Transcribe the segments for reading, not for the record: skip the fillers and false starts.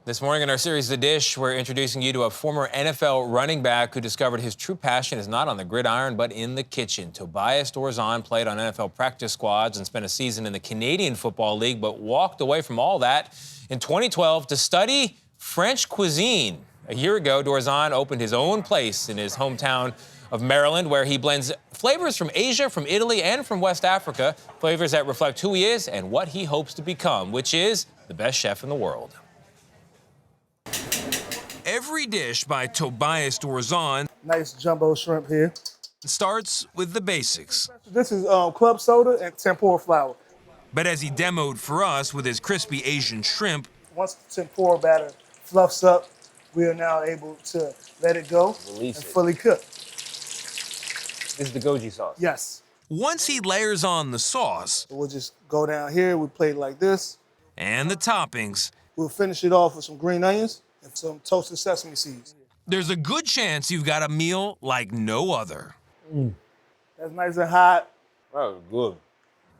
This morning in our series, The Dish, we're introducing you to a former NFL running back who discovered his true passion is not on the gridiron, but in the kitchen. Tobias Dorzon played on NFL practice squads and spent a season in the Canadian Football League, but walked away from all that in 2012 to study French cuisine. A year ago, Dorzon opened his own place in his hometown of Maryland, where he blends flavors from Asia, from Italy, and from West Africa, flavors that reflect who he is and what he hopes to become, which is the best chef in the world. Every dish by Tobias Dorzon Nice jumbo shrimp here. starts with the basics. This is club soda and tempura flour. But as he demoed for us with his crispy Asian shrimp, Once the tempura batter fluffs up, we are now able to let it go Release and it. fully cook. This is the goji sauce. Yes. once he layers on the sauce We'll just go down here. We plate it like this. and the toppings, We'll finish it off with some green onions and some toasted sesame seeds. there's a good chance you've got a meal like no other. That's nice and hot. Oh, good.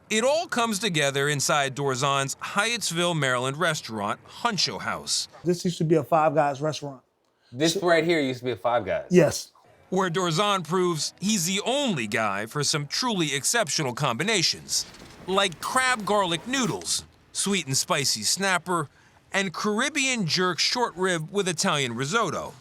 It all comes together inside Dorzon's Hyattsville, Maryland restaurant, Huncho House, This used to be a Five Guys restaurant. This right here used to be a Five Guys. Yes. where Dorzon proves he's the only guy for some truly exceptional combinations, like crab garlic noodles, sweet and spicy snapper, and Caribbean jerk short rib with Italian risotto.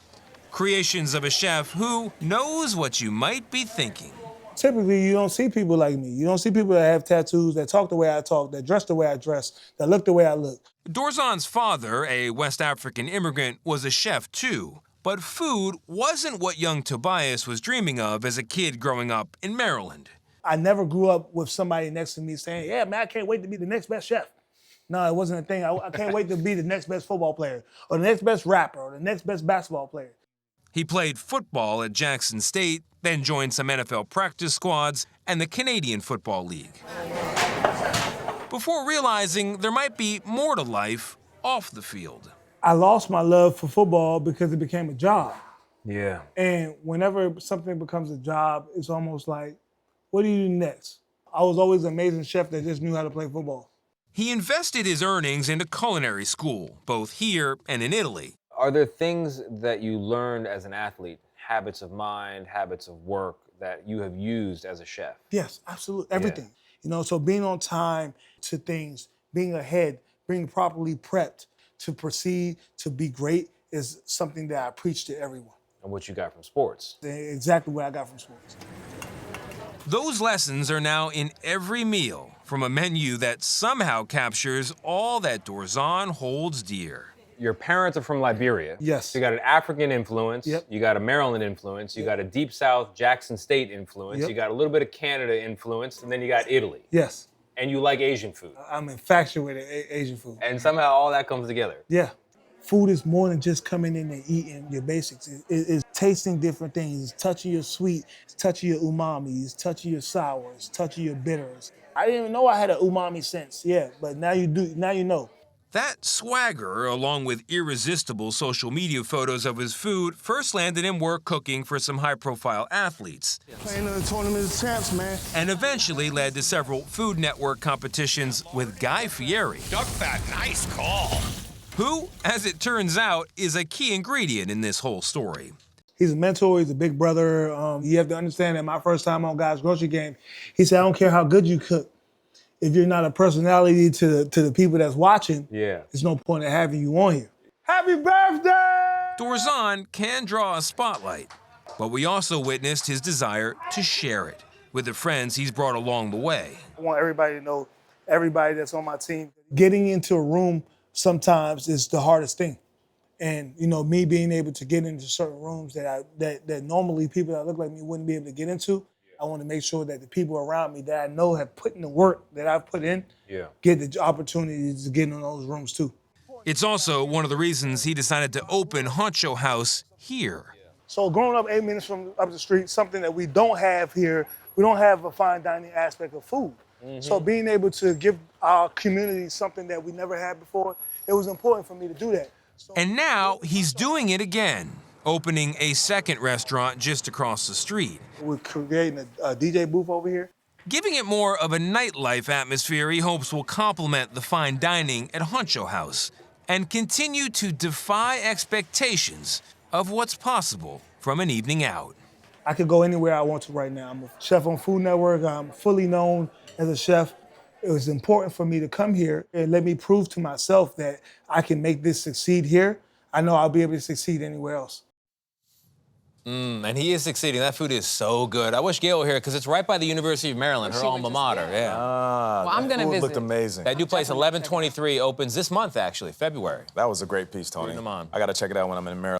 Creations of a chef who knows what you might be thinking. Typically, you don't see people like me. You don't see people that have tattoos, that talk the way I talk, that dress the way I dress, that look the way I look. Dorzon's father, a West African immigrant, was a chef too. But food wasn't what young Tobias was dreaming of as a kid growing up in Maryland. I never grew up with somebody next to me saying, yeah, man, I can't wait to be the next best chef. No, it wasn't a thing. I can't wait to be the next best football player or the next best rapper or the next best basketball player. He played football at Jackson State, then joined some NFL practice squads and the Canadian Football League, before realizing there might be more to life off the field. I lost my love for football because it became a job. Yeah. And whenever something becomes a job, it's almost like, what do you do next? I was always an amazing chef that just knew how to play football. He invested his earnings into culinary school, both here and in Italy. Are there things that you learned as an athlete, habits of mind, habits of work, that you have used as a chef? Yes, absolutely, everything. You know, so being on time to things, being ahead, being properly prepped to proceed, to be great is something that I preach to everyone. And what you got from sports? Exactly what I got from sports. Those lessons are now in every meal, from a menu that somehow captures all that Dorzon holds dear. Your parents are from Liberia. Yes. So you got an African influence. Yep. You got a Maryland influence. You got a Deep South Jackson State influence. Yep. You got a little bit of Canada influence. And then you got Italy. Yes, And you like Asian food. I'm infatuated with Asian food. And somehow all that comes together. Yeah. Food is more than just coming in and eating your basics. It's tasting different things. It's touching your sweet, it's touching your umami, it's touching your sour, it's touching your bitters. I didn't even know I had an umami sense, yeah, but now you do, now you know. That swagger, along with irresistible social media photos of his food, first landed him work cooking for some high-profile athletes, Playing in the tournament of champs, man. and eventually led to several Food Network competitions with Guy Fieri, Duck fat, nice call. who, as it turns out, is a key ingredient in this whole story. He's a mentor, he's a big brother. You have to understand that my first time on Guy's Grocery Game, he said, I don't care how good you cook. If you're not a personality to the people that's watching, there's no point in having you on here. Happy birthday! Dorzon can draw a spotlight, but we also witnessed his desire to share it with the friends he's brought along the way. I want everybody to know, everybody that's on my team, getting into a room sometimes is the hardest thing. And, you know, me being able to get into certain rooms that normally people that look like me wouldn't be able to get into, I want to make sure that the people around me that I know have put in the work that I've put in, get the opportunities to get in those rooms too. It's also one of the reasons he decided to open Huncho House here. So growing up 8 minutes from up the street, something that we don't have here, we don't have a fine dining aspect of food. So being able to give our community something that we never had before, it was important for me to do that. And now he's doing it again, opening a second restaurant just across the street. We're creating a DJ booth over here. Giving it more of a nightlife atmosphere he hopes will complement the fine dining at Huncho House. and continue to defy expectations of what's possible from an evening out. I could go anywhere I want to right now. I'm a chef on Food Network. I'm fully known as a chef. It was important for me to come here and let me prove to myself that I can make this succeed here. I know I'll be able to succeed anywhere else. And he is succeeding. That food is so good. I wish Gayle were here because it's right by the University of Maryland, her alma mater. Yeah. Well, I'm going to visit. Looked amazing. That new place, 1123, opens this month, actually, February. That was a great piece, Tony. Bring them on. I got to check it out when I'm in Maryland.